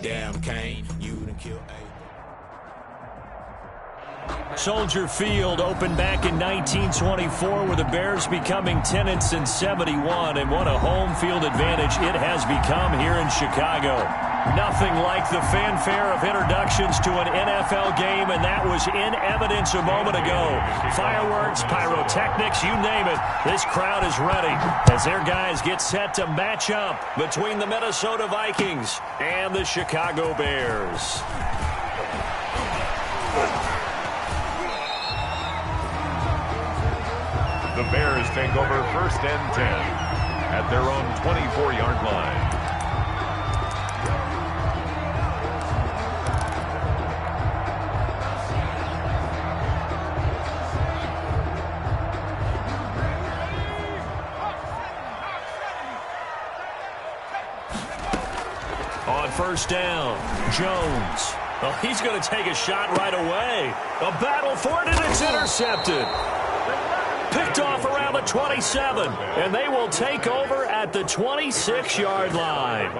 damn Kane. You done killed Soldier Field opened back in 1924 with the Bears becoming tenants in 71, and what a home field advantage it has become here in Chicago. Nothing like the fanfare of introductions to an NFL game, and that was in evidence a moment ago. Fireworks, pyrotechnics, you name it. This crowd is ready as their guys get set to match up between the Minnesota Vikings and the Chicago Bears. The Bears take over 1st and 10 at their own 24-yard line. On 1st down, Jones. Oh, he's going to take a shot right away. A battle for it, and it's intercepted. Picked off around the 27, and they will take over at the 26-yard line.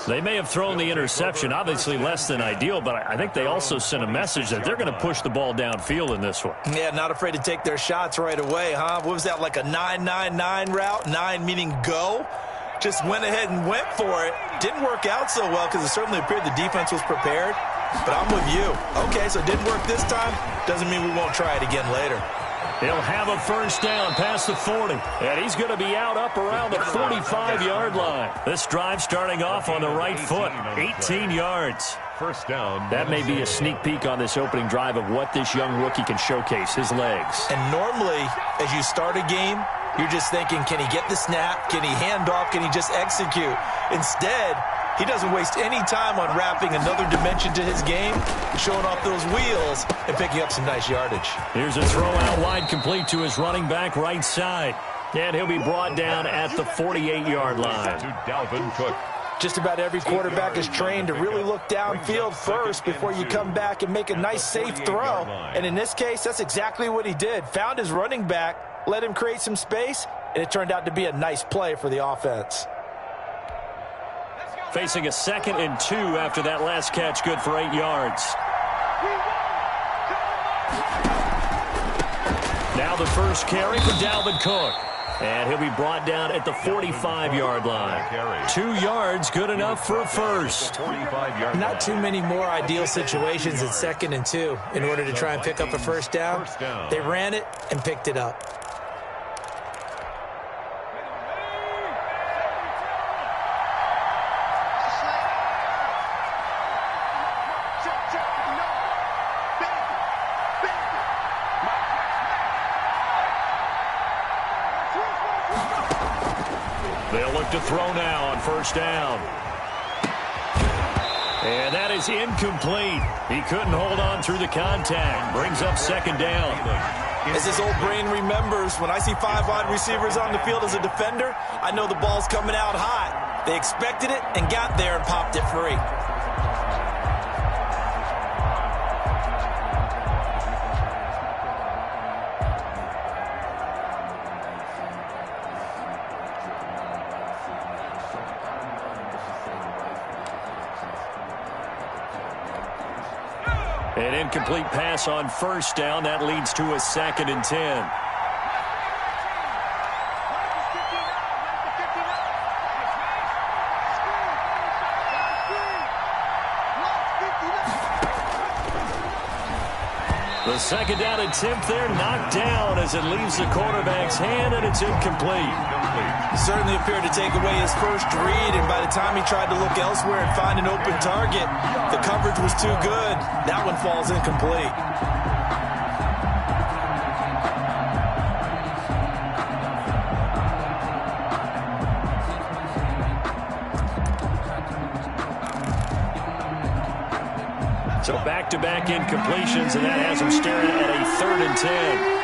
They may have thrown the interception, obviously less than ideal, but I think they also sent a message that they're going to push the ball downfield in this one. Yeah, not afraid to take their shots right away, huh? What was that, like a 9-9-9 route? 9 meaning go? Just went ahead and went for it. Didn't work out so well because it certainly appeared the defense was prepared, but I'm with you. Okay, so it didn't work this time. Doesn't mean we won't try it again later. He'll have a 1st down past the 40, and he's going to be out up around the 45-yard line. This drive starting off on the right foot, 18 yards. 1st down. That may be a sneak peek on this opening drive of what this young rookie can showcase, his legs. And normally, as you start a game, you're just thinking, can he get the snap? Can he hand off? Can he just execute? Instead, he doesn't waste any time on wrapping another dimension to his game, showing off those wheels, and picking up some nice yardage. Here's a throw out wide complete to his running back right side. And he'll be brought down at the 48-yard line. To Dalvin Cook. Just about every quarterback is trained to really look downfield first before you come back and make a nice, safe throw. And in this case, that's exactly what he did. Found his running back, let him create some space, and it turned out to be a nice play for the offense. Facing a 2nd and 2 after that last catch, good for 8 yards. Now the first carry for Dalvin Cook. And he'll be brought down at the 45-yard line. 2 yards, good enough for a first. Not too many more ideal situations at 2nd and 2 in order to try and pick up a 1st down. They ran it and picked it up. They'll look to throw now on 1st down. And that is incomplete. He couldn't hold on through the contact. Brings up 2nd down. As his old brain remembers, when I see 5 wide receivers on the field as a defender, I know the ball's coming out hot. They expected it and got there and popped it free. An incomplete pass on 1st down. That leads to a 2nd and 10. The 2nd down attempt there knocked down as it leaves the quarterback's hand, and it's incomplete. Certainly appeared to take away his first read, and by the time he tried to look elsewhere and find an open target, the coverage was too good. That one falls incomplete. So back-to-back incompletions, and that has him staring at a 3rd and 10.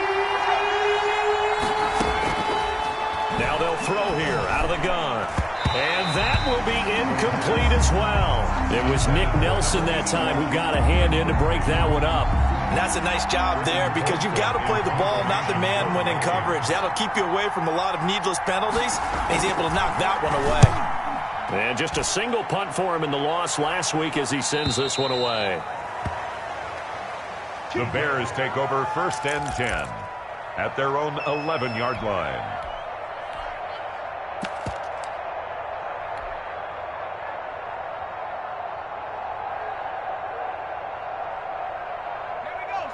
Now they'll throw here out of the gun. And that will be incomplete as well. It was Nick Nelson that time who got a hand in to break that one up. And that's a nice job there because you've got to play the ball, not the man when in coverage. That'll keep you away from a lot of needless penalties. And he's able to knock that one away. And just a single punt for him in the loss last week as he sends this one away. The Bears take over 1st and 10 at their own 11-yard line.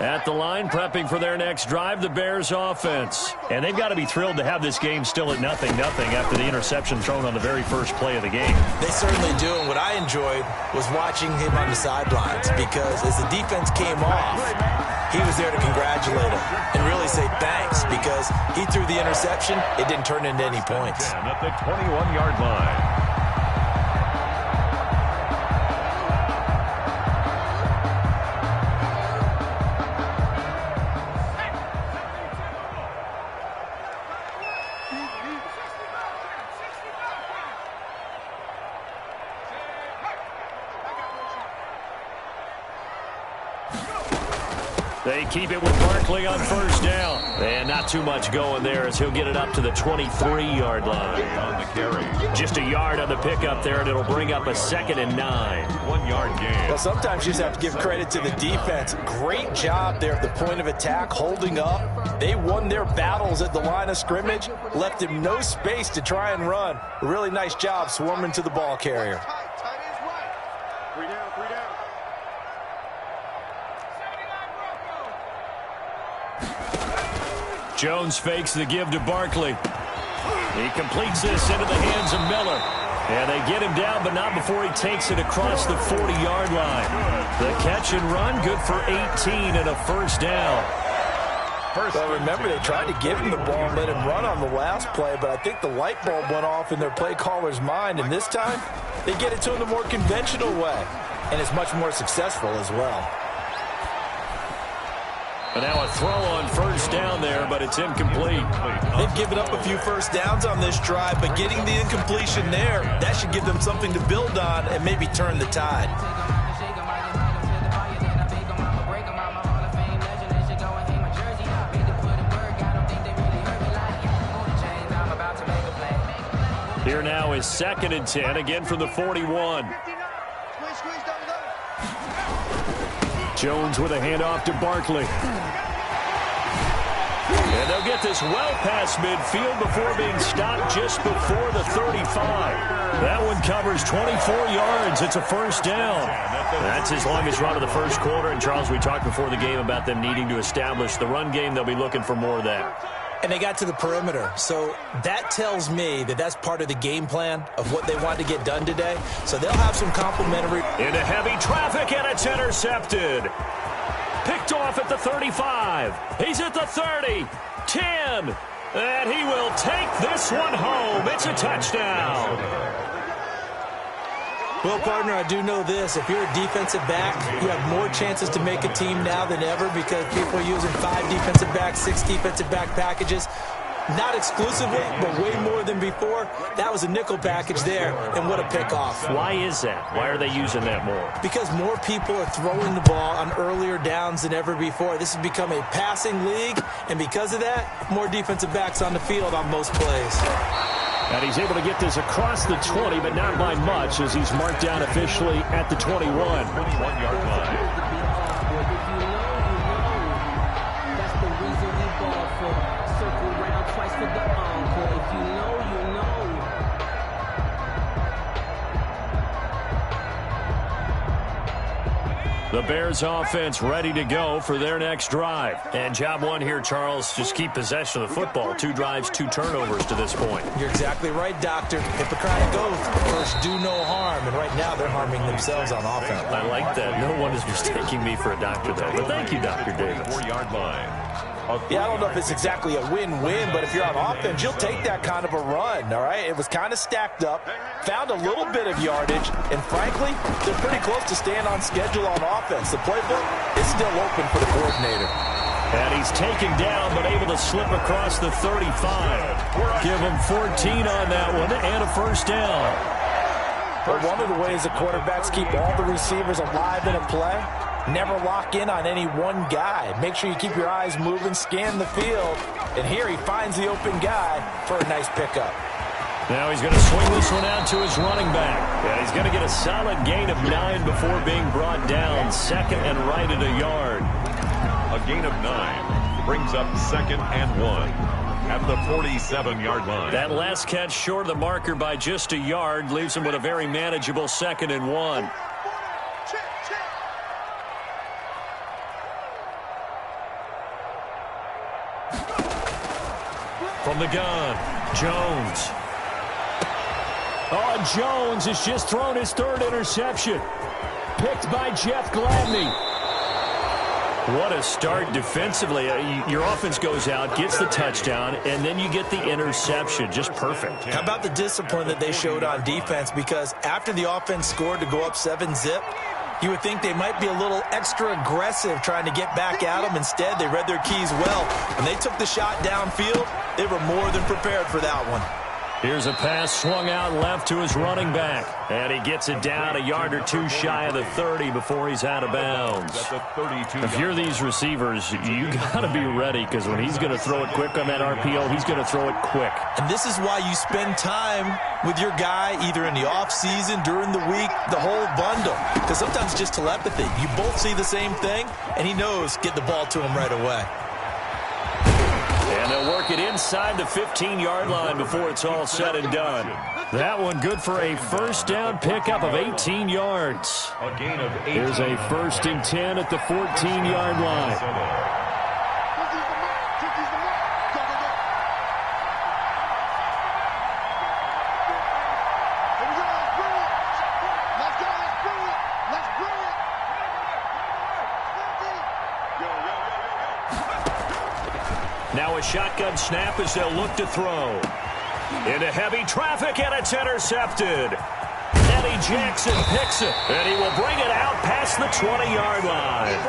At the line, prepping for their next drive, the Bears offense. And they've got to be thrilled to have this game still at 0-0 after the interception thrown on the very first play of the game. They certainly do, and what I enjoyed was watching him on the sidelines because as the defense came off, he was there to congratulate him and really say thanks because he threw the interception. It didn't turn into any points. At the 21-yard line. They keep it with Barkley on 1st down. And not too much going there as he'll get it up to the 23-yard line. On the carry. Just a yard on the pickup there, and it'll bring up a 2nd and 9. 1-yard gain. Well, sometimes you just have to give credit to the defense. Great job there at the point of attack, holding up. They won their battles at the line of scrimmage, left him no space to try and run. A really nice job swarming to the ball carrier. Jones fakes the give to Barkley. He completes this into the hands of Miller. And they get him down, but not before he takes it across the 40-yard line. The catch and run, good for 18 and a 1st down. Well, remember, they tried to give him the ball and let him run on the last play, but I think the light bulb went off in their play caller's mind, and this time they get it to him the more conventional way, and it's much more successful as well. And now a throw on 1st down there, but it's incomplete. They've given up a few 1st downs on this drive, but getting the incompletion there, that should give them something to build on and maybe turn the tide. Here now is 2nd and 10, again from the 41. Jones with a handoff to Barkley. And they'll get this well past midfield before being stopped just before the 35. That one covers 24 yards. It's a 1st down. That's his longest run of the 1st quarter. And, Charles, we talked before the game about them needing to establish the run game. They'll be looking for more of that. And they got to the perimeter. So that tells me that that's part of the game plan of what they want to get done today. So they'll have some complimentary. Into heavy traffic, and it's intercepted. Picked off at the 35. He's at the 30. 10. And he will take this one home. It's a touchdown. Well, partner, I do know this. If you're a defensive back, you have more chances to make a team now than ever because people are using 5 defensive backs, 6 defensive back packages. Not exclusively, but way more than before. That was a nickel package there, and what a pickoff. Why is that? Why are they using that more? Because more people are throwing the ball on earlier downs than ever before. This has become a passing league, and because of that, more defensive backs on the field on most plays. And he's able to get this across the 20, but not by much as he's marked down officially at the 21. 21-yard line. The Bears offense ready to go for their next drive. And job one here, Charles, just keep possession of the football. 2 drives, 2 turnovers to this point. You're exactly right, Doctor. Hippocratic oath. First, do no harm. And right now, they're harming themselves on offense. I like that. No one is mistaking me for a doctor, though. But thank you, Dr. Davis. 4-yard line. Yeah, I don't know if it's exactly a win-win, but if you're on offense, you'll take that kind of a run, all right? It was kind of stacked up, found a little bit of yardage, and frankly, they're pretty close to staying on schedule on offense. The playbook is still open for the coordinator. And he's taken down, but able to slip across the 35. Give him 14 on that one, and a 1st down. But one of the ways the quarterbacks keep all the receivers alive in a play, never lock in on any one guy. Make sure you keep your eyes moving, scan the field. And here he finds the open guy for a nice pickup. Now he's going to swing this one out to his running back. Yeah, he's going to get a solid gain of 9 before being brought down. Second and right at a yard. A gain of 9 brings up 2nd and 1 at the 47-yard line. That last catch short of the marker by just a yard leaves him with a very manageable 2nd and 1. From the gun, Jones. Oh, Jones has just thrown his 3rd interception. Picked by Jeff Gladney. What a start defensively. Your offense goes out, gets the touchdown, and then you get the interception. Just perfect. How about the discipline that they showed on defense? Because after the offense scored to go up 7-zip, you would think they might be a little extra aggressive trying to get back at them. Instead, they read their keys well. When they took the shot downfield, they were more than prepared for that one. Here's a pass swung out left to his running back. And he gets it down a yard or 2 shy of the 30 before he's out of bounds. If you're these receivers, you got to be ready, because when he's going to throw it quick on that RPO, he's going to throw it quick. And this is why you spend time with your guy either in the offseason, during the week, the whole bundle. Because sometimes it's just telepathy. You both see the same thing, and he knows get the ball to him right away. And they'll work it inside the 15-yard line before it's all said and done. That one good for a first down pickup of 18 yards. A gain of 8. Here's a 1st and 10 at the 14-yard line. Now a shotgun snap as they'll look to throw. Into heavy traffic, and it's intercepted. Eddie Jackson picks it, and he will bring it out past the 20-yard line.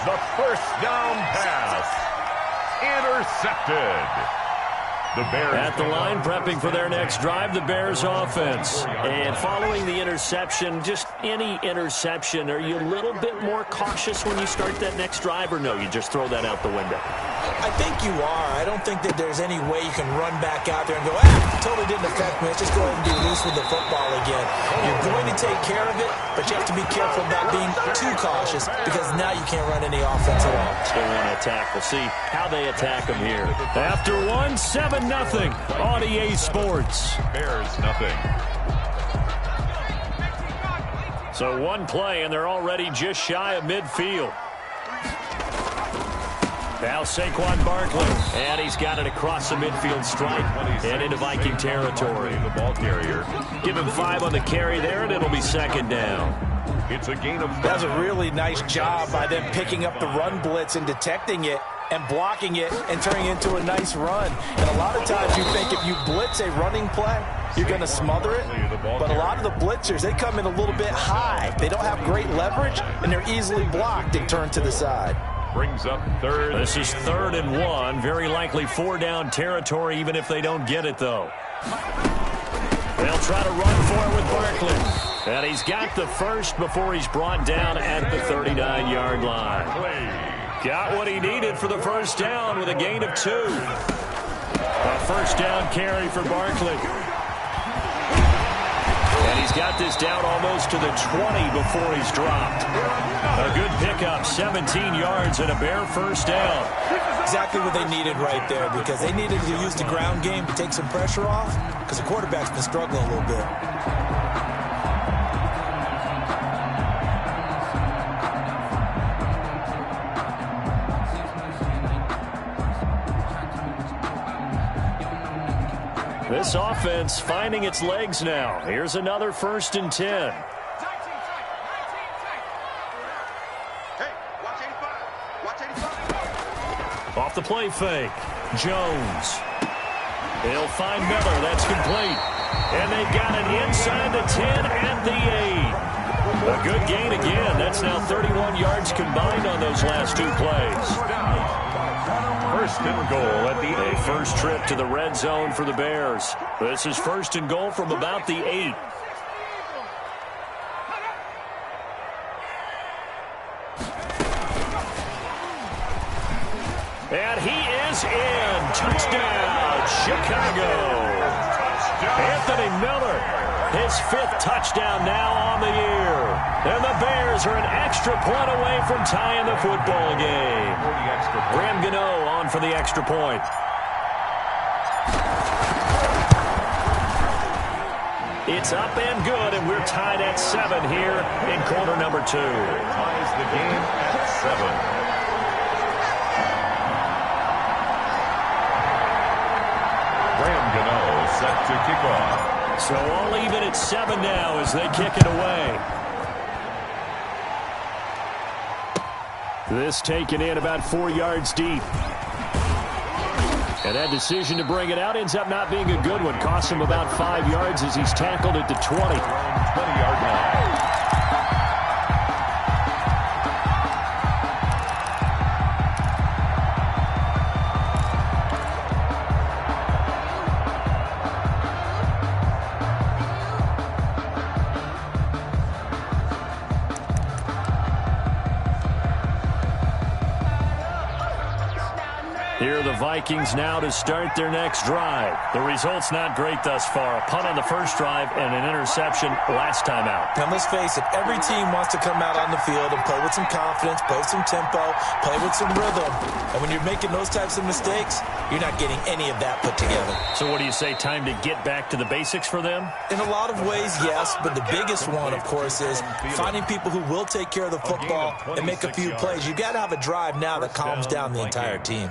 The first down pass. Intercepted. The Bears at the line, prepping for their next drive, the Bears offense. And following the interception, just any interception, are you a little bit more cautious when you start that next drive, or no, you just throw that out the window? I think you are. I don't think that there's any way you can run back out there and go, totally didn't affect me. Let's just go ahead and be loose with the football again. You're going to take care of it, but you have to be careful about being too cautious, because now you can't run any offense at all. Still want to attack. We'll see how they attack them here. After 7-0 on EA Sports. Bears nothing. So one play, and they're already just shy of midfield. Now Saquon Barkley, and he's got it across the midfield stripe and into Viking territory. The ball carrier. Give him 5 on the carry there, and it'll be 2nd down. It's a gain of 5. That was a really nice job by them picking up the run blitz and detecting it and blocking it and turning it into a nice run. And a lot of times you think if you blitz a running play, you're going to smother it. But a lot of the blitzers, they come in a little bit high. They don't have great leverage, and they're easily blocked and turned to the side. Brings up 3rd. This is 3rd and 1. Very likely 4-down territory, even if they don't get it, though. They'll try to run for it with Barkley. And he's got the first before he's brought down at the 39-yard line. Got what he needed for the first down with a gain of 2. A first down carry for Barkley. And he's got this down almost to the 20 before he's dropped. A good pickup, 17 yards and a Bear first down. Exactly what they needed right there, because they needed to use the ground game to take some pressure off, because the quarterback's been struggling a little bit. This offense finding its legs now. Here's another 1st and 10. Off the play fake. Jones. They'll find Miller. That's complete. And they've got it inside the 10 and the 8. A good gain again. That's now 31 yards combined on those last 2 plays. 1st and goal at the 8. A first trip to the red zone for the Bears. This is 1st and goal from about the 8. And he is in. Touchdown, Chicago. Anthony Miller, his 5th touchdown now on the year. And the Bears are an extra point away from tying the football game. Graham Gano on for the extra point. It's up and good, and we're tied at 7 here in quarter number 2. Ties the game at 7. Graham Gano set to kick off. So all even at 7 now as they kick it away. This taken in about 4 yards deep. And that decision to bring it out ends up not being a good one. Costs him about 5 yards as he's tackled at the 20. 20-yard line. Here are the Vikings now to start their next drive. The result's not great thus far. A punt on the first drive and an interception last time out. Now, let's face it, every team wants to come out on the field and play with some confidence, play with some tempo, play with some rhythm. And when you're making those types of mistakes, you're not getting any of that put together. So what do you say, time to get back to the basics for them? In a lot of ways, yes, but the biggest one, of course, is finding people who will take care of the football and make a few plays. You've got to have a drive now that calms down the entire team.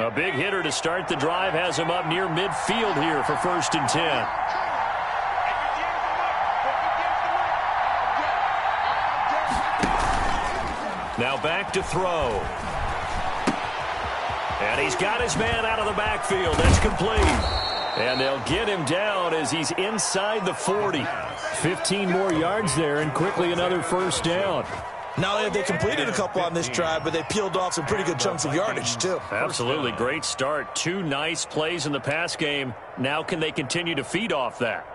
A big hitter to start the drive has him up near midfield here for 1st and 10. Now back to throw. And he's got his man out of the backfield. That's complete. And they'll get him down as he's inside the 40. 15 more yards there and quickly another 1st down. Not only have they completed a couple on this drive, but they peeled off some pretty good chunks of yardage, too. Absolutely. Great start. 2 nice plays in the pass game. Now can they continue to feed off that?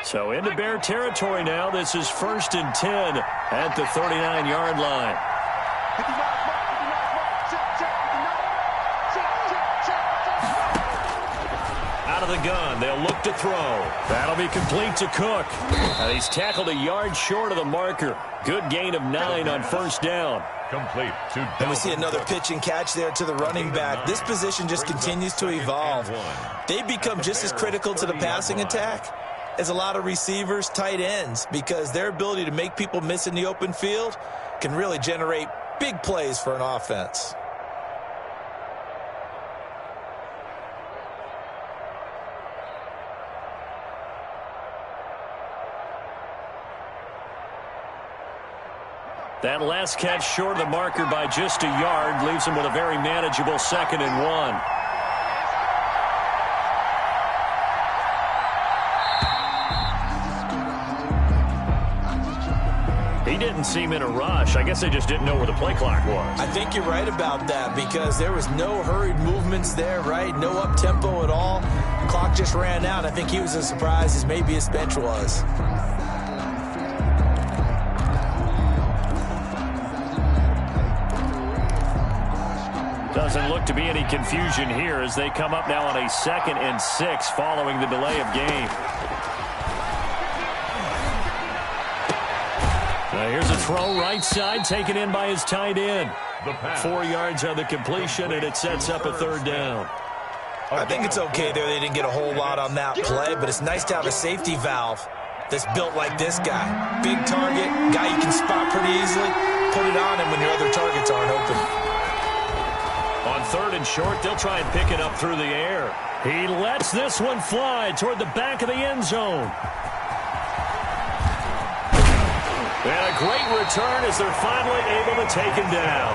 So into Bear territory now. This is 1st and 10 at the 39-yard line. Out of the gun, they'll look to throw. That'll be complete to Cook. He's tackled a yard short of the marker. Good gain of 9 on 1st down. Complete to Dalvin. And we see another pitch and catch there to the running back. This position just continues to evolve. They become just as critical to the passing attack as a lot of receivers, tight ends, because their ability to make people miss in the open field can really generate big plays for an offense. That last catch short of the marker by just a yard leaves him with a very manageable 2nd and 1. He didn't seem in a rush. I guess they just didn't know where the play clock was. I think you're right about that because there was no hurried movements there, right? No up-tempo at all. The clock just ran out. I think he was as surprised as maybe his bench was. Doesn't look to be any confusion here as they come up now on a 2nd and 6 following the delay of game. Now here's a throw right side taken in by his tight end. 4 yards on the completion, and it sets up a 3rd down. I think it's okay there. They didn't get a whole lot on that play, but it's nice to have a safety valve that's built like this guy. Big target, guy you can spot pretty easily. Put it on him when your other targets aren't open. On 3rd and short, they'll try and pick it up through the air. He lets this one fly toward the back of the end zone. And a great return as they're finally able to take him down.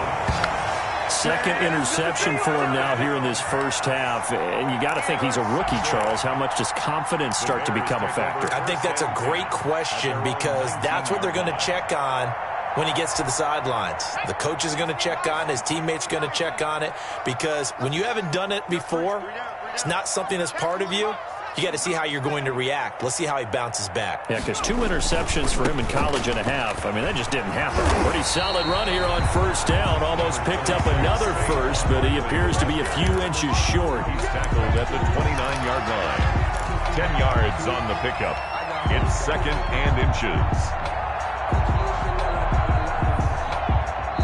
Second interception for him now here in this first half. And you got to think he's a rookie, Charles. How much does confidence start to become a factor? I think that's a great question because that's what they're going to check on when he gets to the sidelines. The coach is going to check on it. His teammates are going to check on it because when you haven't done it before, it's not something that's part of you. You got to see how you're going to react. Let's see how he bounces back. Yeah, because 2 interceptions for him in college and a half. I mean, that just didn't happen. Pretty solid run here on first down. Almost picked up another first, but he appears to be a few inches short. He's tackled at the 29-yard line. 10 yards on the pickup. It's 2nd and inches.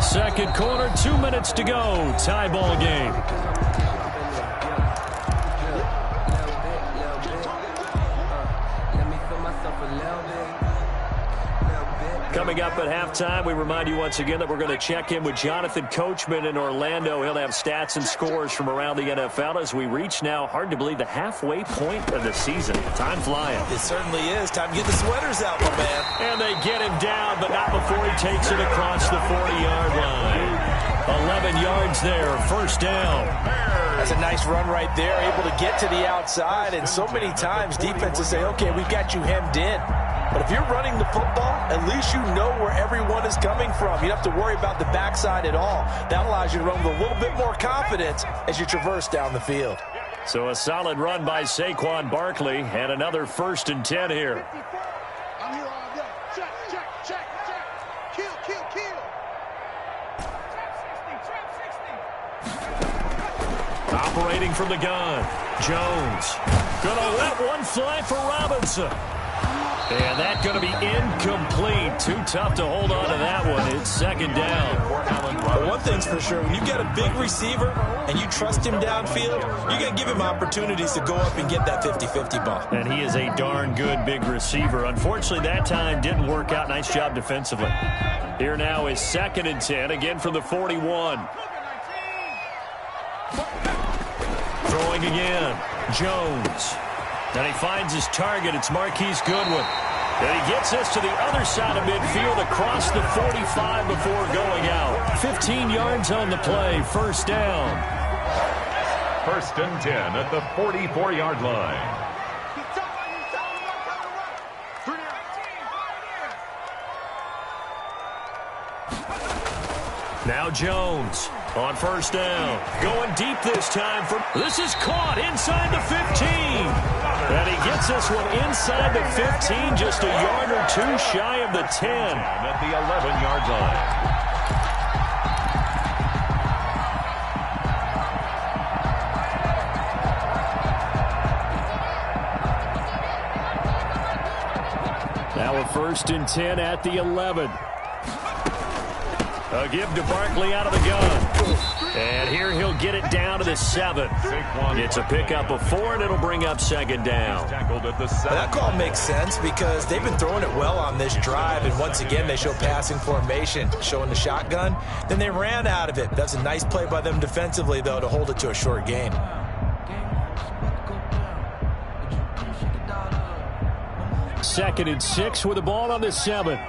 Second quarter, 2 minutes to go. Tie ball game. Coming up at halftime, we remind you once again that we're going to check in with Jonathan Coachman in Orlando. He'll have stats and scores from around the NFL as we reach now, hard to believe, the halfway point of the season. Time flying. It certainly is. Time to get the sweaters out, my man. And they get him down, but not before he takes it across the 40-yard line. 11 yards there, first down. That's a nice run right there, able to get to the outside. And so many times defenses say, okay, we've got you hemmed in. But if you're running the football, at least you know where everyone is coming from. You don't have to worry about the backside at all. That allows you to run with a little bit more confidence as you traverse down the field. So a solid run by Saquon Barkley and another 1st and 10 here. I'm here all day. Check. Kill. Trap 60. Operating from the gun. Jones. Gonna let one fly for Robinson. And that's going to be incomplete. Too tough to hold on to that one. It's 2nd down. But one thing's for sure, when you got a big receiver and you trust him downfield, you're going to give him opportunities to go up and get that 50-50 ball. And he is a darn good big receiver. Unfortunately, that time didn't work out. Nice job defensively. Here now is 2nd and 10, again from the 41. Throwing again. Jones. And he finds his target. It's Marquise Goodwin. And he gets us to the other side of midfield across the 45 before going out. 15 yards on the play. First down. 1st and 10 at the 44-yard line. Now Jones on first down. Going deep this time. This is caught inside the 15. And he gets this one inside the 15, just a yard or two shy of the 10. At the 11-yard line. Now a 1st and 10 at the 11. A give to Barkley out of the gun. And here he'll get it down to the 7. It's a pickup of 4, and it'll bring up 2nd down. That call makes sense because they've been throwing it well on this drive, and once again they show passing formation, showing the shotgun. Then they ran out of it. That's a nice play by them defensively, though, to hold it to a short gain. 2nd and 6 with the ball on the 7.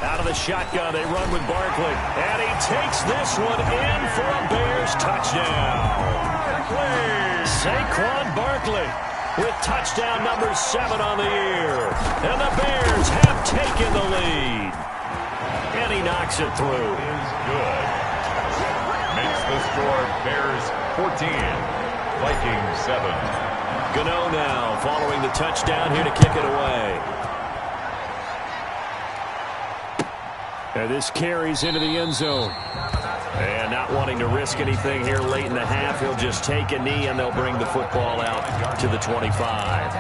Out of the shotgun, they run with Barkley. And he takes this one in for a Bears touchdown. Saquon Barkley with touchdown number 7 on the year. And the Bears have taken the lead. And he knocks it through. Is good. Makes the score Bears 14, Vikings 7. Gano now following the touchdown here to kick it away. And this carries into the end zone. And not wanting to risk anything here late in the half, he'll just take a knee and they'll bring the football out to the 25.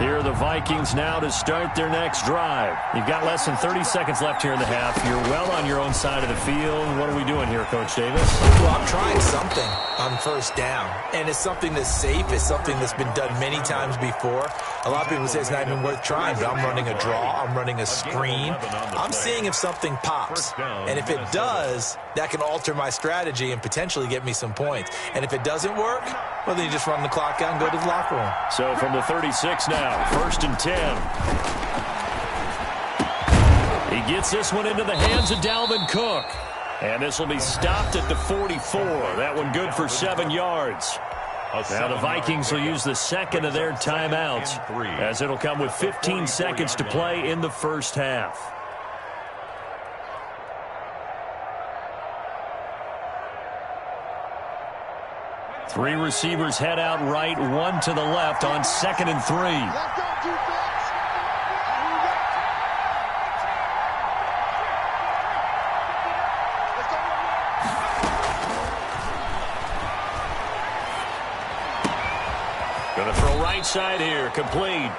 Here are the Vikings now to start their next drive. You've got less than 30 seconds left here in the half. You're well on your own side of the field. What are we doing here, Coach Davis? Well, I'm trying something on first down, and it's something that's safe. It's something that's been done many times before. A lot of people say it's not even worth trying, but I'm running a draw. I'm running a screen. I'm seeing if something pops, and if it does, that can alter my strategy and potentially get me some points. And if it doesn't work, well, then you just run the clock out and go to the locker room. So from the 36 now, 1st and 10. He gets this one into the hands of Dalvin Cook. And this will be stopped at the 44. That one good for 7 yards. Now the Vikings will use the second of their timeouts, as it'll come with 15 seconds to play in the first half. Three receivers head out right, one to the left on 2nd and 3. Let's go, defense. Going to throw right side here, complete.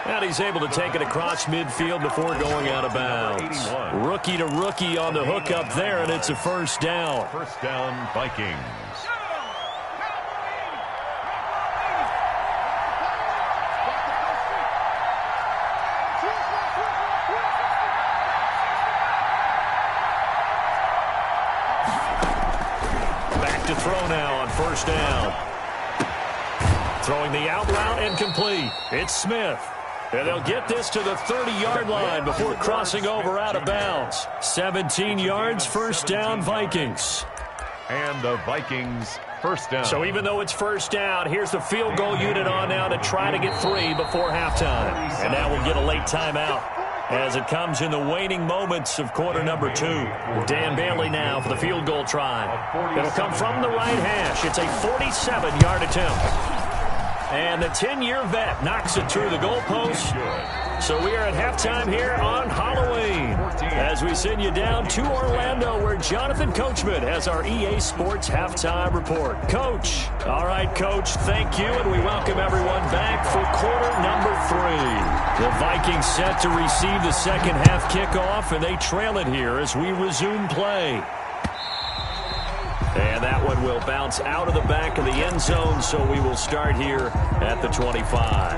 And he's able to take it across midfield before going out of bounds. Rookie to rookie on the hookup there, and it's a first down. First down, Vikings. Back to throw now on first down. Throwing the out route and complete. It's Smith. And they'll get this to the 30-yard line before crossing over out of bounds. 17 yards, first down, Vikings. And the Vikings first down. So even though it's first down, here's the field goal unit on now to try to get 3 before halftime. And now we'll get a late timeout as it comes in the waning moments of quarter number 2. Dan Bailey now for the field goal try. It'll come from the right hash. It's a 47-yard attempt. And the 10-year vet knocks it through the goalpost. So we are at halftime here on Halloween as we send you down to Orlando where Jonathan Coachman has our EA Sports halftime report. Coach. All right, Coach, thank you, and we welcome everyone back for quarter number 3. The Vikings set to receive the second half kickoff, and they trail it here as we resume play. And that one will bounce out of the back of the end zone, so we will start here at the 25.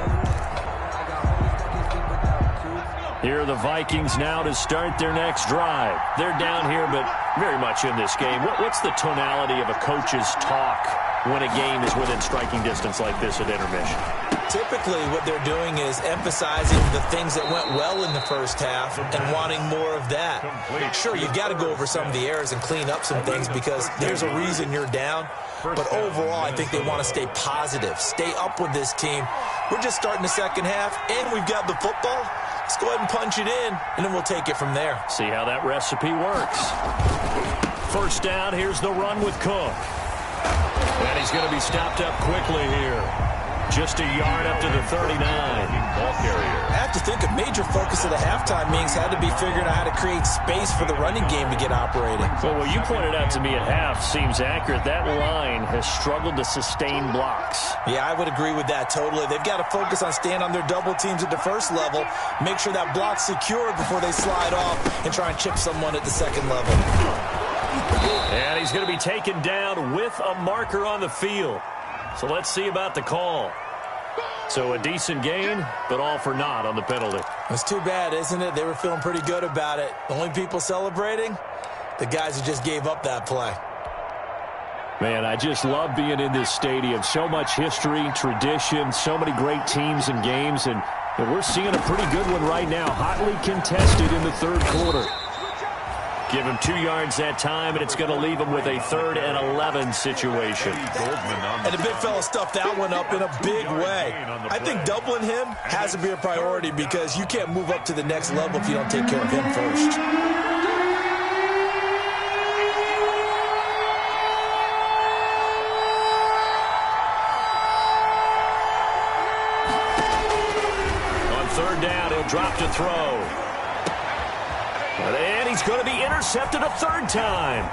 Here are the Vikings now to start their next drive. They're down here, but very much in this game. What's the tonality of a coach's talk when a game is within striking distance like this at intermission? Typically, what they're doing is emphasizing the things that went well in the first half and wanting more of that. Sure, you've got to go over some of the errors and clean up some things because there's a reason you're down. But overall, I think they want to stay positive, stay up with this team. We're just starting the second half, and we've got the football. Let's go ahead and punch it in, and then we'll take it from there. See how that recipe works. First down, here's the run with Cook. And he's going to be stopped up quickly here. Just a yard up to the 39. Ball carrier. I have to think a major focus of the halftime meetings had to be figuring out how to create space for the running game to get operating. Well, what you pointed out to me at half seems accurate. That line has struggled to sustain blocks. Yeah, I would agree with that totally. They've got to focus on staying on their double teams at the first level, make sure that block's secured before they slide off and try and chip someone at the second level. And he's going to be taken down with a marker on the field. So let's see about the call. So a decent gain, but all for naught on the penalty. It's too bad, isn't it? They were feeling pretty good about it. The only people celebrating, the guys who just gave up that play. Man, I just love being in this stadium. So much history, tradition, so many great teams and games, and we're seeing a pretty good one right now. Hotly contested in the third quarter. Give him 2 yards that time, and it's going to leave him with a 3rd and 11 situation. And the big fella stuffed that one up in a big way. I think doubling him has to be a priority because you can't move up to the next level if you don't take care of him first. On 3rd down, he'll drop to throw. And he's going to be intercepted a 3rd time.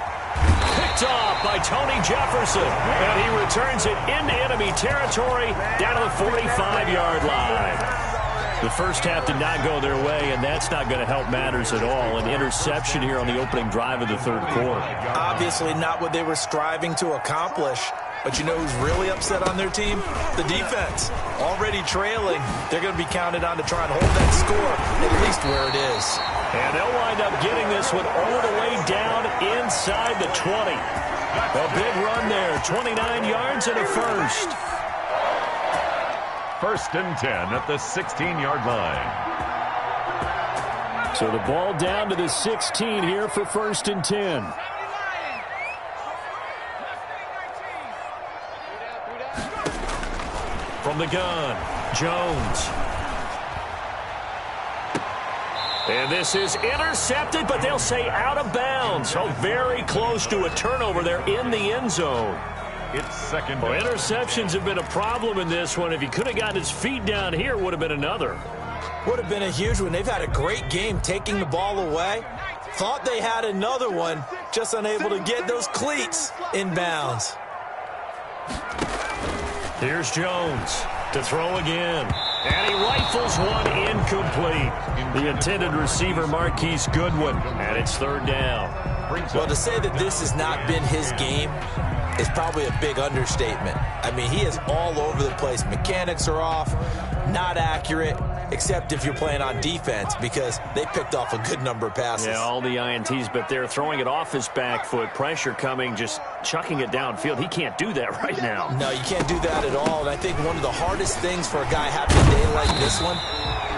Picked off by Tony Jefferson. And he returns it into enemy territory down to the 45-yard line. The first half did not go their way, and that's not going to help matters at all. An interception here on the opening drive of the third quarter. Obviously not what they were striving to accomplish. But you know who's really upset on their team? The defense. Already trailing. They're going to be counted on to try and hold that score, at least where it is. And they'll wind up getting this one all the way down inside the 20. A big run there. 29 yards and a first. 1st and 10 at the 16-yard line. So the ball down to the 16 here for 1st and 10. From the gun, Jones. And this is intercepted, but they'll say out of bounds. So very close to a turnover there in the end zone. It's second. Well, interceptions have been a problem in this one. If he could have gotten his feet down here, would have been another. Would have been a huge one. They've had a great game taking the ball away. Thought they had another one, just unable to get those cleats in bounds. Here's Jones to throw again. And he rifles one incomplete. The intended receiver, Marquise Goodwin. And it's 3rd down. Well, to say that this has not been his game is probably a big understatement. I mean, he is all over the place. Mechanics are off, not accurate, except if you're playing on defense, because they picked off a good number of passes. Yeah, all the INTs, but they're throwing it off his back foot. Pressure coming, just chucking it downfield. He can't do that right now. No, you can't do that at all. And I think one of the hardest things for a guy having a day like this one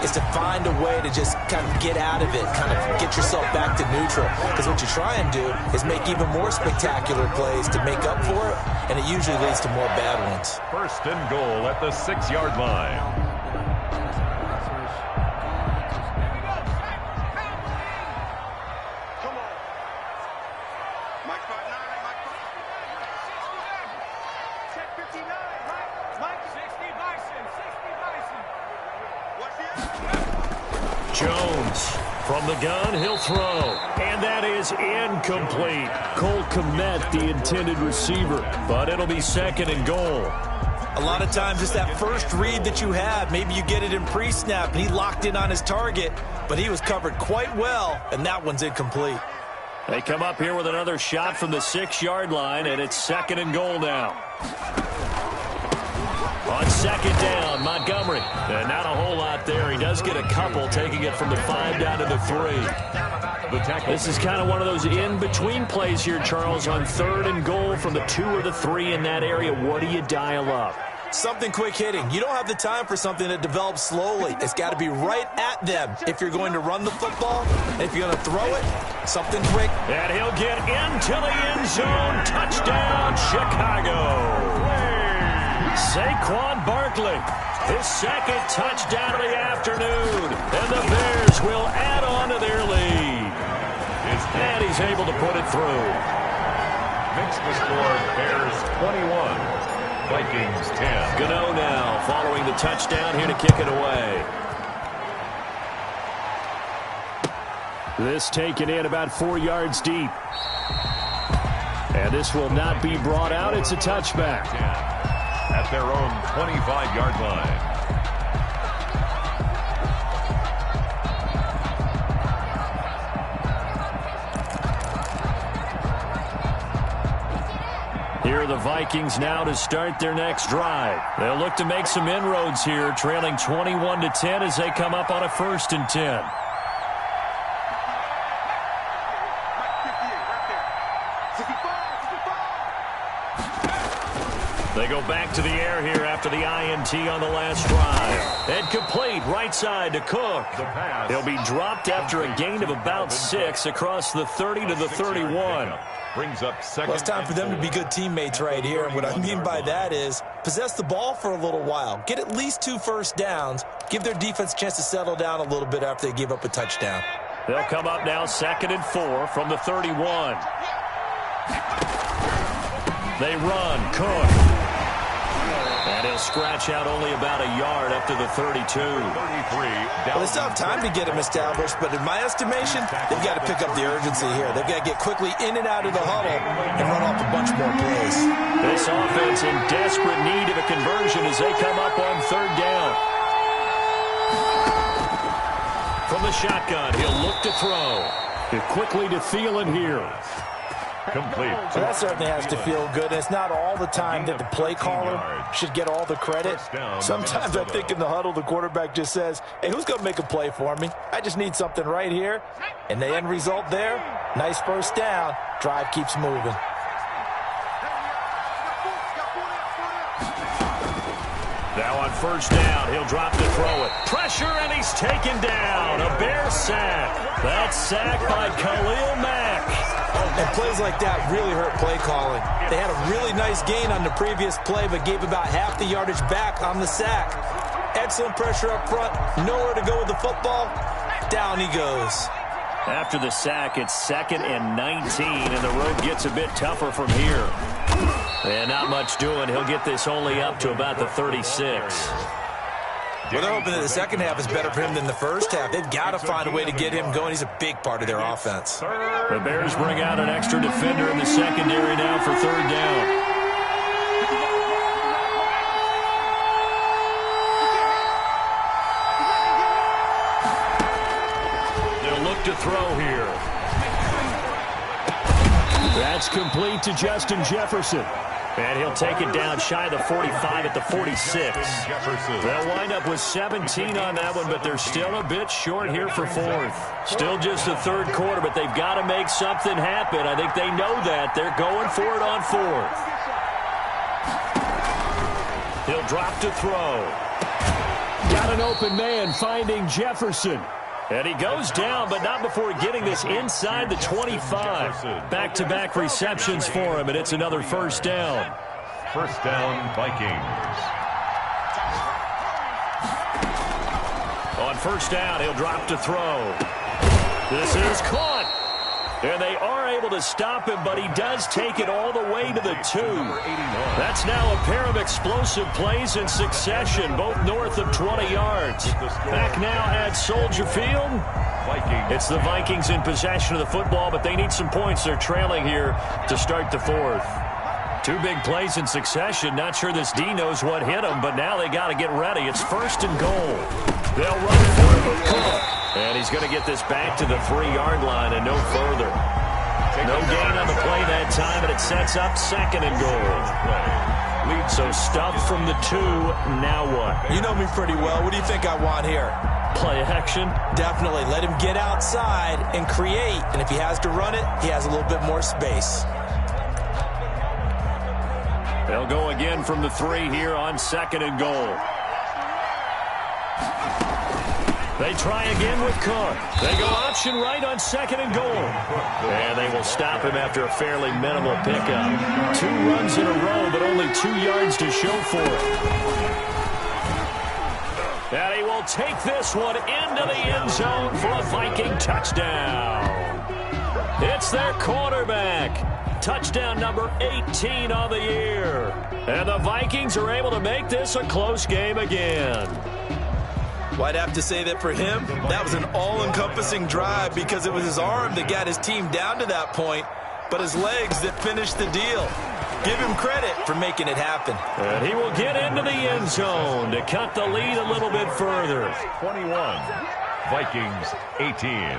is to find a way to just kind of get out of it, kind of get yourself back to neutral. Because what you try and do is make even more spectacular plays to make up for it, and it usually leads to more bad ones. 1st and goal at the 6-yard line. Jones from the gun, he'll throw. And that is incomplete. Cole Kmet, the intended receiver. But it'll be 2nd and goal. A lot of times it's that first read that you have. Maybe you get it in pre-snap and he locked in on his target, but he was covered quite well, and that one's incomplete. They come up here with another shot from the 6-yard line, and it's 2nd and goal now. On 2nd down, Montgomery. And not a whole lot there. He does get a couple, taking it from the 5 down to the 3. This is kind of one of those in-between plays here, Charles, on 3rd and goal from the 2 or the 3 in that area. What do you dial up? Something quick hitting. You don't have the time for something that develops slowly. It's got to be right at them if you're going to run the football. And if you're going to throw it, something quick. And he'll get into the end zone. Touchdown, Chicago. Saquon Barkley, his 2nd touchdown of the afternoon. And the Bears will add on to their lead. And he's able to put it through. Makes the score Bears 21, Vikings 10. Gano now following the touchdown here to kick it away. This taken in about 4 yards deep. And this will not be brought out. It's a touchback. At their own 25-yard line. Here are the Vikings now to start their next drive. They'll look to make some inroads here, trailing 21-10 as they come up on a 1st and 10. They go back to the air here after the INT on the last drive. And complete right side to Cook. He'll be dropped after a gain of about 6 across the 30 to the 31. Brings up 2nd. Well, it's time for them to be good teammates right here. And what I mean by that is possess the ball for a little while. Get at least 2 first downs. Give their defense a chance to settle down a little bit after they give up a touchdown. They'll come up now 2nd and 4 from the 31. They run. Cook. And he'll scratch out only about a yard up to the 32. 33. Well, they still have time to get him established, but in my estimation, they've got to pick up the urgency here. They've got to get quickly in and out of the huddle and run off a bunch more plays. This offense in desperate need of a conversion as they come up on 3rd down. From the shotgun, he'll look to throw. Quickly to Thielen here. Complete. So that certainly has to feel good. And it's not all the time that the play caller should get all the credit. Sometimes I think in the huddle, the quarterback just says, hey, who's going to make a play for me? I just need something right here. And the end result there, nice first down. Drive keeps moving. Now on first down. He'll drop to throw it. Pressure, and he's taken down. A Bear sack. That's sacked by Khalil Mack. And plays like that really hurt play calling. They had a really nice gain on the previous play, but gave about half the yardage back on the sack. Excellent pressure up front. Nowhere to go with the football. Down he goes. After the sack, it's 2nd and 19, and the road gets a bit tougher from here. And not much doing. He'll get this only up to about the 36. Well, they're hoping that the second half is better for him than the first half. They've got to find a way to get him going. He's a big part of their offense. The Bears bring out an extra defender in the secondary now for 3rd down. To throw here. That's complete to Justin Jefferson. And he'll take it down shy of the 45 at the 46. They'll wind up with 17 on that one, but they're still a bit short here for 4th. Still just the 3rd quarter, but they've got to make something happen. I think they know that. They're going for it on 4th. He'll drop to throw. Got an open man finding Jefferson. And he goes down, but not before getting this inside the 25. Back-to-back receptions for him, and it's another first down. First down, Vikings. On first down, he'll drop to throw. This is caught. And they are able to stop him, but he does take it all the way to the 2. That's now a pair of explosive plays in succession, both north of 20 yards. Back now at Soldier Field. It's the Vikings in possession of the football, but they need some points. They're trailing here to start the 4th. 2 big plays in succession. Not sure this D knows what hit them, but now they got to get ready. It's 1st and goal. They'll run for it with Cook. And he's going to get this back to the 3-yard line and no further. No gain on the play that time, but it sets up 2nd and goal. So stuff from the 2. Now what? You know me pretty well. What do you think I want here? Play action? Definitely. Let him get outside and create. And if he has to run it, he has a little bit more space. They'll go again from the 3 here on 2nd and goal. They try again with Cook. They go option right on 2nd and goal. And they will stop him after a fairly minimal pickup. 2 runs in a row, but only 2 yards to show for it. And he will take this one into the end zone for a Viking touchdown. It's their quarterback. Touchdown number 18 on the year. And the Vikings are able to make this a close game again. Well, I'd have to say that for him, that was an all-encompassing drive because it was his arm that got his team down to that point, but his legs that finished the deal. Give him credit for making it happen. And he will get into the end zone to cut the lead a little bit further. 21, Vikings 18.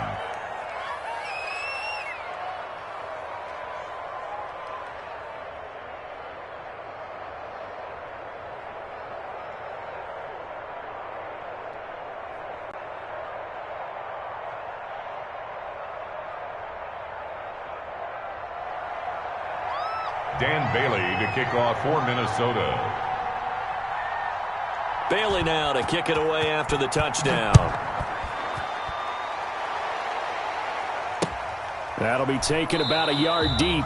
Dan Bailey to kick off for Minnesota. Bailey now to kick it away after the touchdown. That'll be taken about a yard deep.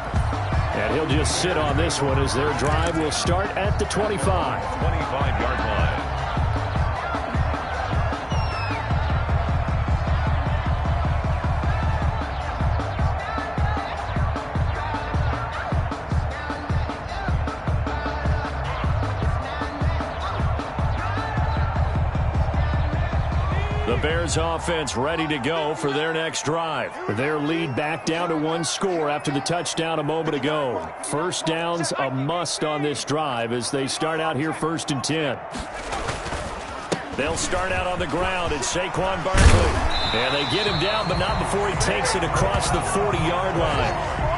And he'll just sit on this one as their drive will start at the 25. 25-yard line. The Bears offense ready to go for their next drive. Their lead back down to 1 score after the touchdown a moment ago. First down's a must on this drive as they start out here 1st and 10. They'll start out on the ground. It's Saquon Barkley. And they get him down, but not before he takes it across the 40-yard line.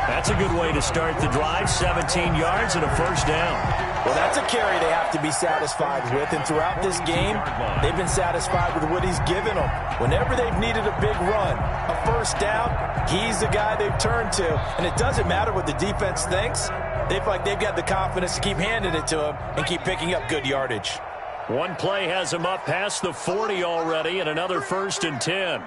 That's a good way to start the drive. 17 yards and a first down. Well, that's a carry they have to be satisfied with. And throughout this game, they've been satisfied with what he's given them. Whenever they've needed a big run, a first down, he's the guy they've turned to. And it doesn't matter what the defense thinks. They feel like they've got the confidence to keep handing it to him and keep picking up good yardage. One play has him up past the 40 already, and another 1st and 10.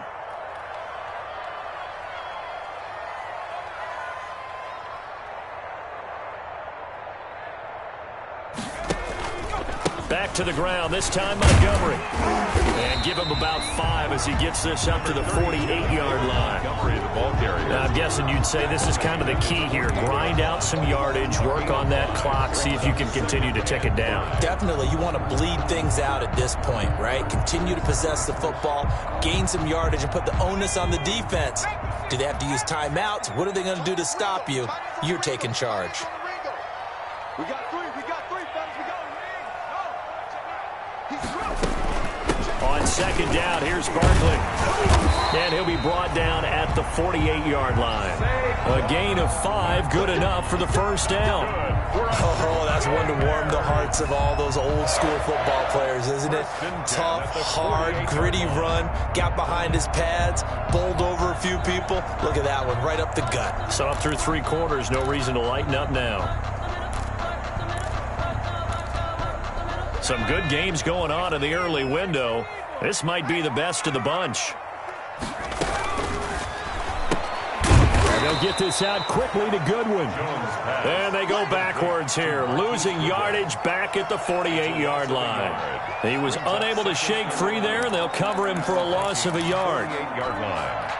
Back to the ground, this time Montgomery. And give him about 5 as he gets this up to the 48-yard line. Montgomery, the ball carrier. Now, I'm guessing you'd say this is kind of the key here. Grind out some yardage, work on that clock, see if you can continue to tick it down. Definitely, you want to bleed things out at this point, right? Continue to possess the football, gain some yardage, and put the onus on the defense. Do they have to use timeouts? What are they going to do to stop you? You're taking charge. We got three, fellas, we go. On 2nd down, here's Barkley. And he'll be brought down at the 48-yard line. A gain of 5, good enough for the 1st down. Oh, that's one to warm the hearts of all those old-school football players, isn't it? Tough, hard, gritty run, got behind his pads, bowled over a few people. Look at that one, right up the gut. So up through 3 quarters, no reason to lighten up now. Some good games going on in the early window. This might be the best of the bunch. And they'll get this out quickly to Goodwin. And they go backwards here, losing yardage back at the 48-yard line. He was unable to shake free there, and they'll cover him for a loss of a yard. 48-yard line.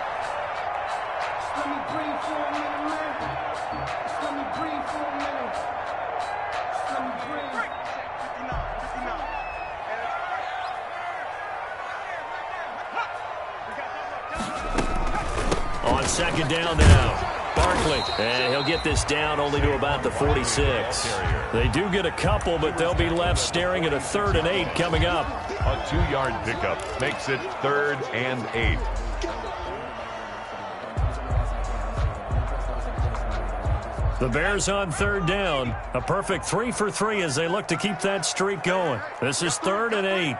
On 2nd down now, Barkley. And he'll get this down only to about the 46. They do get a couple, but they'll be left staring at a 3rd and 8 coming up. A 2-yard pickup makes it 3rd and 8. The Bears on 3rd down. A perfect 3 for 3 as they look to keep that streak going. This is 3rd and 8.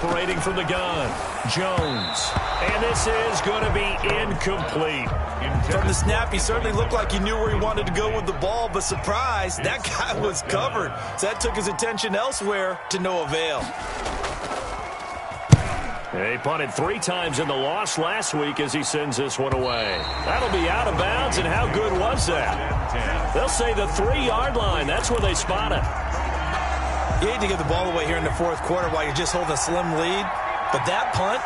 Operating from the gun, Jones. And this is going to be incomplete. From the snap, he certainly looked like he knew where he wanted to go with the ball, but surprise, that guy was covered. So that took his attention elsewhere to no avail. He punted 3 times in the loss last week as he sends this one away. That'll be out of bounds, and how good was that? They'll say the 3-yard line. That's where they spot it. You hate to give the ball away here in the 4th quarter while you're just holding a slim lead, but that punt,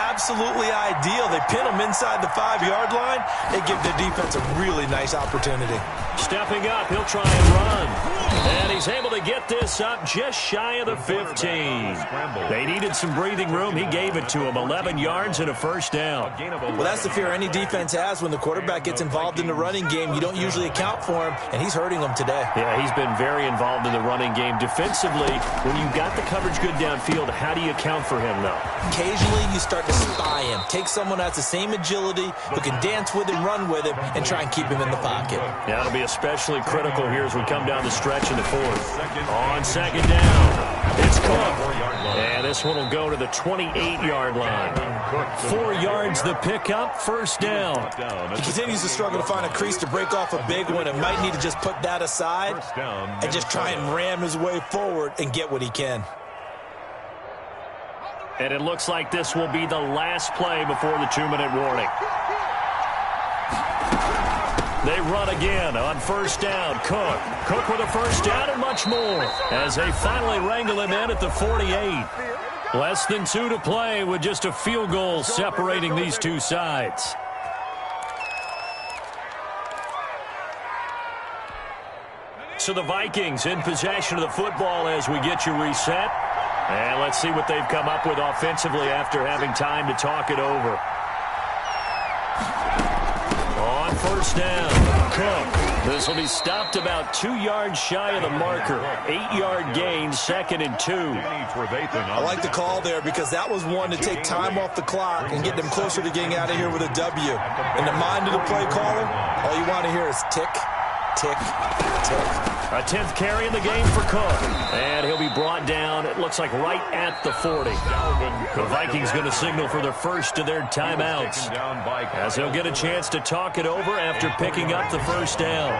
absolutely ideal. They pin him inside the 5-yard line. They give the defense a really nice opportunity. Stepping up, he'll try and run. And he's able to get this up just shy of the 15. They needed some breathing room. He gave it to him. 11 yards and a 1st down. Well, that's the fear any defense has when the quarterback gets involved in the running game. You don't usually account for him, and he's hurting them today. Yeah, he's been very involved in the running game. Defensively, when you've got the coverage good downfield, how do you account for him, though? Occasionally, you start to spy him. Take someone that has the same agility, who can dance with him, run with him, and try and keep him in the pocket. Yeah, it'll be especially critical here as we come down the stretch in the 4th. On 2nd down, it's Cook. And this one will go to the 28-yard line. 4 yards the pickup, 1st down. He continues to struggle to find a crease to break off a big one and might need to just put that aside and just try and ram his way forward and get what he can. And it looks like this will be the last play before the 2-minute warning. They run again on 1st down. Cook with a 1st down and much more as they finally wrangle him in at the 48. Less than 2 to play with just a field goal separating these two sides. So the Vikings in possession of the football as we get you reset. And let's see what they've come up with offensively after having time to talk it over. On 1st down, Cook. This will be stopped about 2 yards shy of the marker. 8-yard gain, 2nd and 2. I like the call there because that was one to take time off the clock and get them closer to getting out of here with a W. In the mind of the play caller, all you want to hear is tick, tick, tick. A 10th carry in the game for Cook. And he'll be brought down, it looks like, right at the 40. The Vikings going to signal for their first of their timeouts, as he'll get a chance to talk it over after picking up the first down.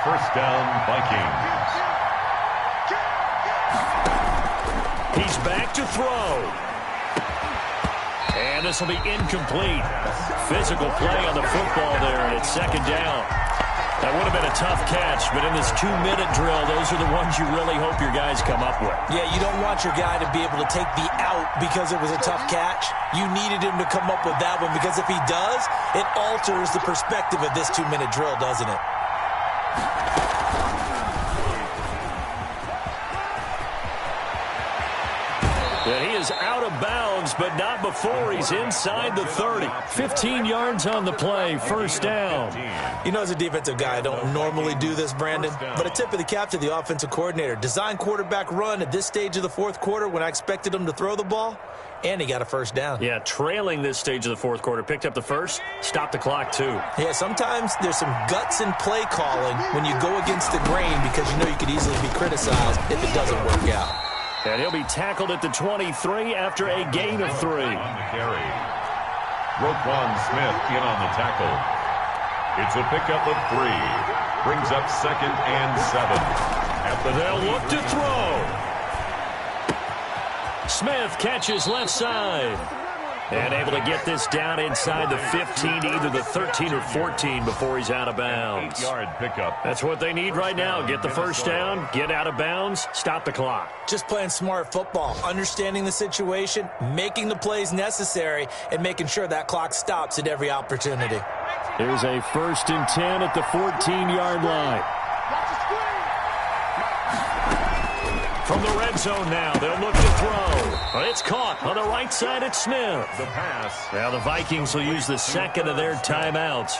First down, Vikings. He's back to throw. And this will be incomplete. Physical play on the football there, and it's second down. That would have been a tough catch, but in this 2-minute drill, those are the ones you really hope your guys come up with. Yeah, you don't want your guy to be able to take the out because it was a tough catch. You needed him to come up with that one, because if he does, it alters the perspective of this 2-minute drill, doesn't it? Yeah, he is out of bounds, but not before he's inside the 30. 15 yards on the play, first down. You know, as a defensive guy, I don't normally do this, Brandon, but a tip of the cap to the offensive coordinator. Design quarterback run at this stage of the fourth quarter when I expected him to throw the ball, and he got a first down. Yeah, trailing this stage of the fourth quarter. Picked up the first, stopped the clock too. Yeah, sometimes there's some guts in play calling when you go against the grain, because you know you could easily be criticized if it doesn't work out. And he'll be tackled at the 23 after a gain of 3. On the carry. Roquan Smith in on the tackle. It's a pickup of 3. Brings up second and 7. They'll look to throw. Smith catches left side. And able to get this down inside the 15, either the 13 or 14 before he's out of bounds. 8-yard pickup. That's what they need right now. Get the first down, get out of bounds, stop the clock. Just playing smart football, understanding the situation, making the plays necessary, and making sure that clock stops at every opportunity. Here's a 1st and 10 at the 14-yard line. From the red zone now, they'll look to throw. But it's caught on the right side at Smith. The pass. Now the Vikings will use the second of their timeouts,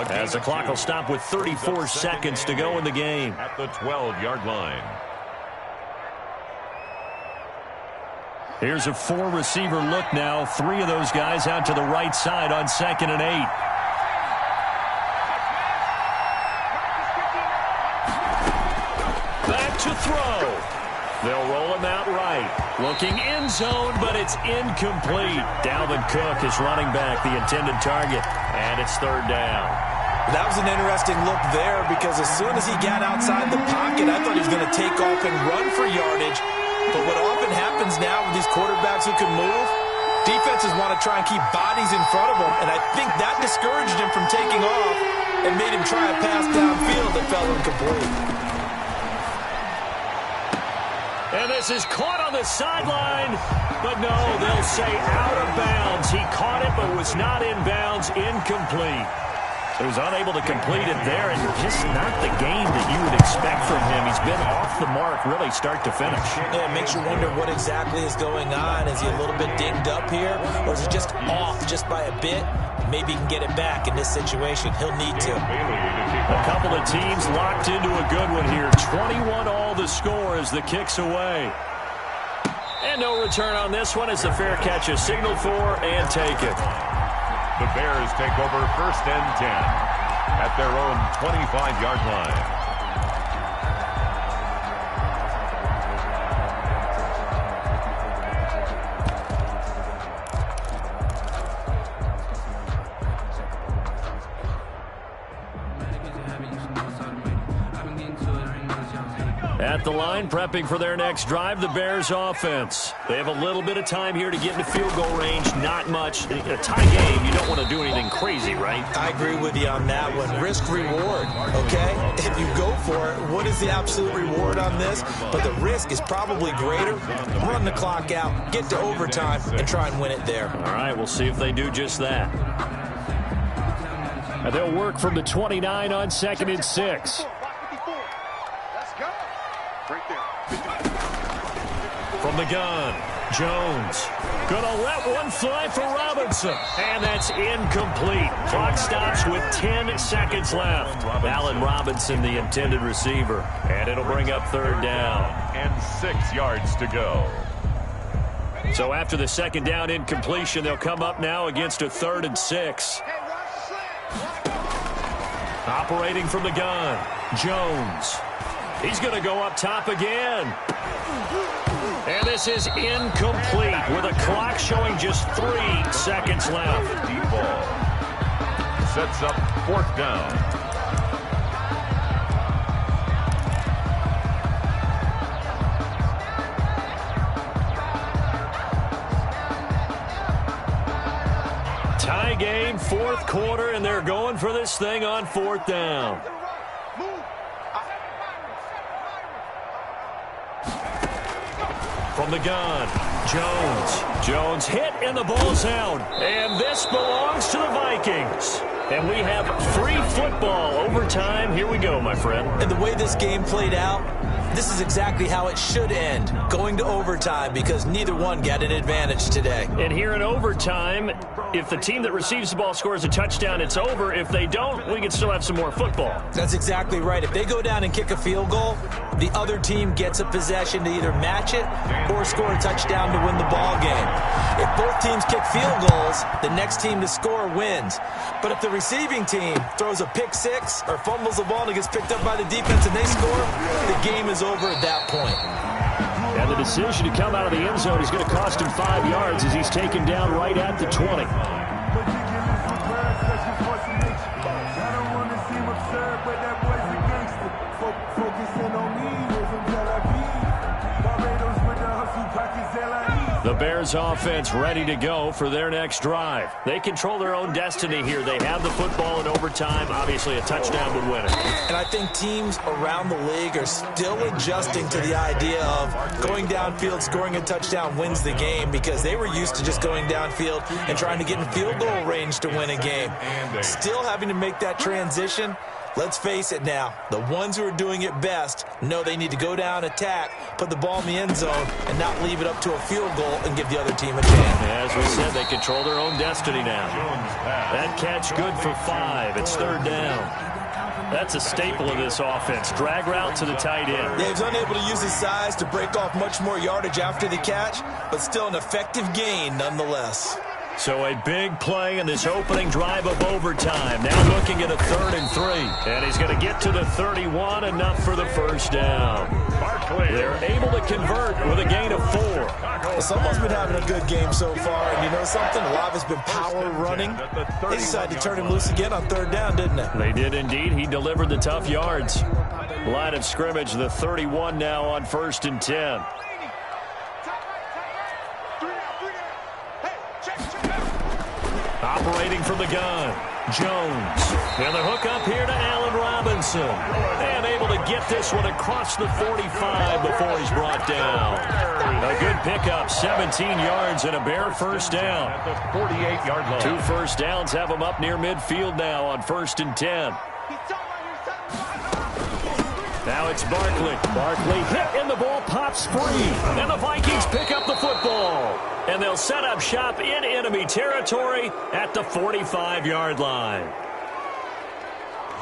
as the clock will stop with 34 seconds to go in the game. At the 12-yard line. Here's a 4-receiver look now. 3 of those guys out to the right side on 2nd and 8. Back to throw. They'll roll him out right. Looking end zone, but it's incomplete. Dalvin Cook is running back, the intended target, and it's 3rd down. That was an interesting look there, because as soon as he got outside the pocket, I thought he was going to take off and run for yardage. But what often happens now with these quarterbacks who can move, defenses want to try and keep bodies in front of them, and I think that discouraged him from taking off and made him try a pass downfield that fell incomplete. And this is caught on the sideline, but no, they'll say out of bounds. He caught it, but was not in bounds, incomplete. So he was unable to complete it there, and just not the game that you would expect from him. He's been off the mark, really, start to finish. Yeah, it makes you wonder what exactly is going on. Is he a little bit dinged up here, or is he just off just by a bit? Maybe he can get it back in this situation. He'll need to. A couple of teams locked into a good one here. 21 all the score as the kick's away. And no return on this one as the fair catch is signaled for and taken. The Bears take over 1st and 10 at their own 25-yard line. At the line, prepping for their next drive, the Bears offense. They have a little bit of time here to get into field goal range. Not much. A tie game, you don't want to do anything crazy, right? I agree with you on that one. Risk-reward, okay? If you go for it, what is the absolute reward on this? But the risk is probably greater. Run the clock out, get to overtime, and try and win it there. All right, we'll see if they do just that. Now they'll work from the 29 on 2nd and 6. From the gun, Jones. Gonna let one fly for Robinson. And that's incomplete. Clock stops with 10 seconds left. Allen Robinson, the intended receiver. And it'll bring up 3rd down. And 6 yards to go. So after the 2nd down incompletion, they'll come up now against a 3rd and 6. Operating from the gun, Jones. He's going to go up top again. And this is incomplete with a clock showing just 3 seconds left. Deep ball. Sets up 4th down. Tie game, 4th quarter, and they're going for this thing on 4th down. From the gun, Jones hit and the ball's out. And this belongs to the Vikings. And we have free football overtime. Here we go, my friend. And the way this game played out, this is exactly how it should end, going to overtime, because neither one got an advantage today. And here in overtime, if the team that receives the ball scores a touchdown, it's over. If they don't, we can still have some more football. That's exactly right. If they go down and kick a field goal, the other team gets a possession to either match it or score a touchdown to win the ball game. If both teams kick field goals, the next team to score wins. But if the receiving team throws a pick six or fumbles the ball and it gets picked up by the defense and they score, the game is over at that point. And the decision to come out of the end zone is going to cost him 5 yards as he's taken down right at the 20. The Bears offense ready to go for their next drive. They control their own destiny here. They have the football in overtime. Obviously, a touchdown would win it. And I think teams around the league are still adjusting to the idea of going downfield, scoring a touchdown wins the game, because they were used to just going downfield and trying to get in field goal range to win a game. Still having to make that transition. Let's face it now, the ones who are doing it best know they need to go down, attack, put the ball in the end zone, and not leave it up to a field goal and give the other team a chance. As we said, they control their own destiny now. That catch good for 5. It's 3rd down. That's a staple of this offense. Drag route to the tight end. Yeah, he's unable to use his size to break off much more yardage after the catch, but still an effective gain nonetheless. So a big play in this opening drive of overtime. Now looking at a 3rd and 3. And he's going to get to the 31, enough for the 1st down. They're able to convert with a gain of 4. Well, someone's been having a good game so far, and you know something? A lot of it's been power running. They decided to turn him loose again on 3rd down, didn't they? They did indeed. He delivered the tough yards. Line of scrimmage, the 31 now on 1st and 10. Operating from the gun, Jones. And the hook up here to Allen Robinson. And able to get this one across the 45 before he's brought down. A good pickup, 17 yards and a Bear 1st down. At the 48-yard line. 2 first downs have him up near midfield now on 1st and 10. Now it's Barkley. Barkley hit and the ball pops free. And the Vikings pick up the football. And they'll set up shop in enemy territory at the 45-yard line.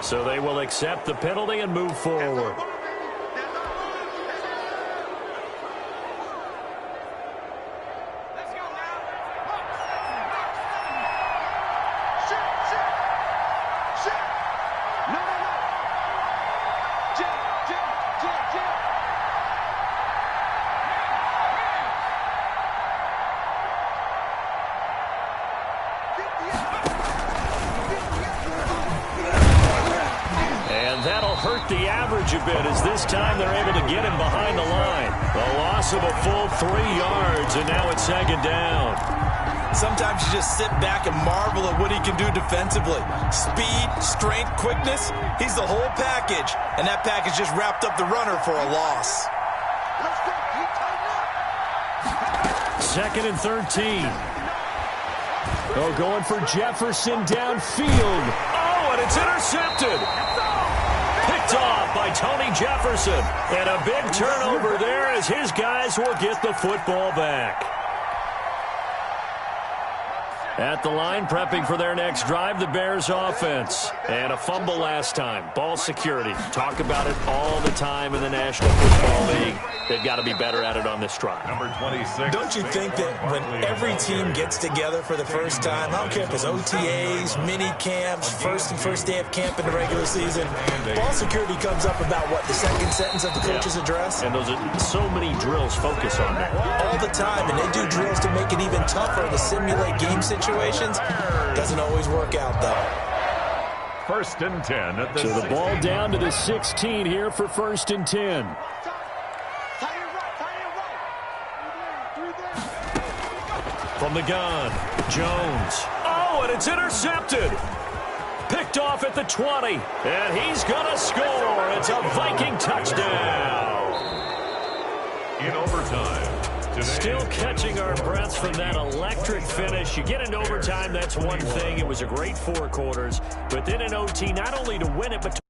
So they will accept the penalty and move forward. Hurt the average a bit, as this time they're able to get him behind the line. The loss of a full 3 yards, and now it's 2nd down. Sometimes you just sit back and marvel at what he can do defensively. Speed, strength, quickness, he's the whole package. And that package just wrapped up the runner for a loss. 2nd and 13. Oh, going for Jefferson downfield. Oh, and it's intercepted. Picked off by Tony Jefferson. And a big turnover there as his guys will get the football back. At the line, prepping for their next drive, the Bears offense. And a fumble last time. Ball security. Talk about it all the time in the National Football League. They've got to be better at it on this drive. Number 26. Don't you think that when every team gets together for the first time, I don't care if it's OTAs, mini camps, first day of camp in the regular season, ball security comes up about, what, the second sentence of the coach's address? And those are so many drills focus on that. All the time, and they do drills to make it even tougher to simulate game situations. Doesn't always work out, though. 1st and 10 at the So the ball down to the 16 here for 1st and 10. From the gun, Jones. Oh, and it's intercepted. Picked off at the 20. And he's going to score. It's a Viking touchdown. in overtime. Today, still catching our breaths from that electric finish. You get into overtime, that's one thing. It was a great 4 quarters. But then in OT, not only to win it, but to